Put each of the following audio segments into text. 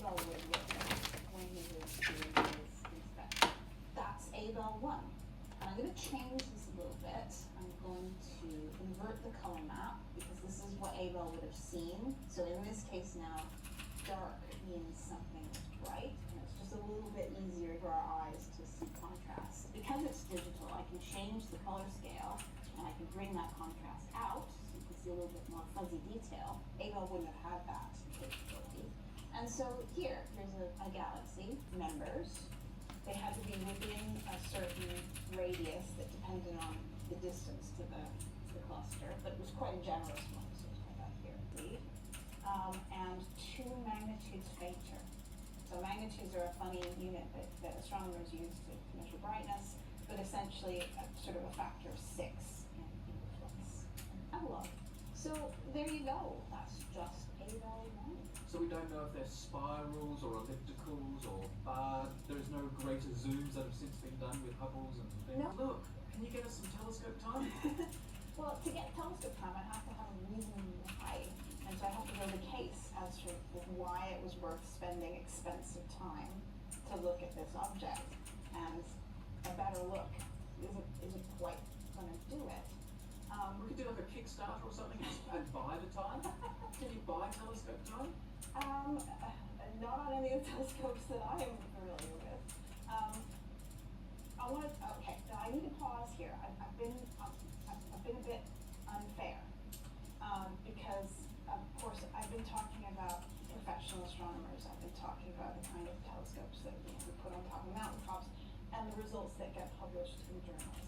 Abel would look at when he was doing his inspection. That's Abel 1. And I'm going to change this a little bit. I'm going to invert the color map because this is what Abel would have seen. So in this case now, dark means something is bright, and it's just a little bit easier for our eyes to see contrast. Because it's digital, I can change the color scale, and I can bring that contrast out, so you can see a little bit more fuzzy detail. Abel wouldn't have had that capability. And so here's a galaxy, members. They had to be within a certain radius that depended on the distance to the cluster, but it was quite a generous one, so it's put that here, indeed. And 2 magnitudes fainter. So magnitudes are a funny unit that astronomers use to measure brightness, but essentially sort of a factor of 6 in influence. Analog. So there you go. That's just Abel 1. So we don't know if they're spirals or ellipticals or there's no greater zooms that have since been done with Hubble's and things. No. Look, can you get us some telescope time? Well, to get telescope time, I have to have a reason why. And so I have to build a case as to why it was worth spending expensive time to look at this object. And a better look isn't quite going to do it. We could do like a Kickstarter or something and buy the time. Can you buy telescope time? Not on any of the telescopes that I am familiar with. Okay, now I need to pause here. I've been a bit unfair, because of course I've been talking about professional astronomers. I've been talking about the kind of telescopes that we put on top of mountaintops and the results that get published in journals.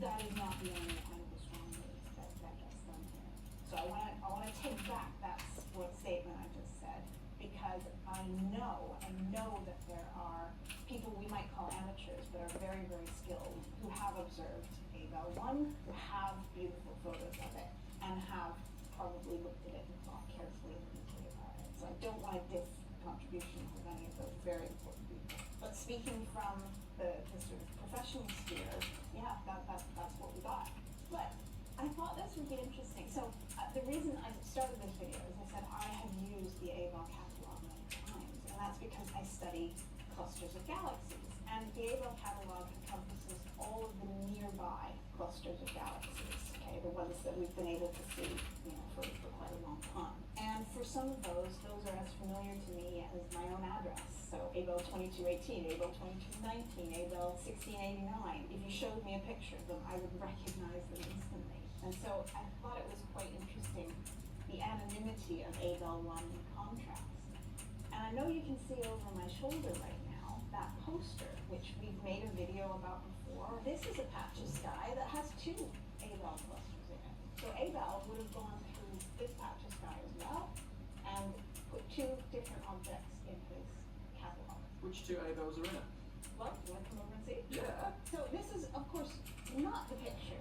That is not the only kind of astronomy that gets done here. So I want to take back that statement I just said, because I know that there are people we might call amateurs but are very, very skilled who have observed Abel 1, who have beautiful photos of it, and have probably looked at it and thought carefully and deeply about it. So I don't want to diss the contributions of any of those very important people. But speaking from the sort of professional sphere, yeah, that's what we got. But I thought this would be interesting. So the reason I started this video is I said I have used the Abel catalog many times, and that's because I study clusters of galaxies. And the Abel catalog encompasses all of the nearby clusters of galaxies, okay, the ones that we've been able to see, for quite a long time. And for some of those are as familiar to me as my own address. So Abel 2218, Abel 2219, Abel 1689. If you showed me a picture of them, I would recognize them instantly. And so I thought it was quite interesting, the anonymity of Abel 1 in contrast. And I know you can see over my shoulder right now, that poster, which we've made a video about before. This is a patch of sky that has 2 Abel clusters in it. So Abel would have gone through this patch of sky as well, and put 2 different objects in his catalog. Which 2 Abels are in it? Well, do you want to come over and see? Yeah. So this is, of course, not the picture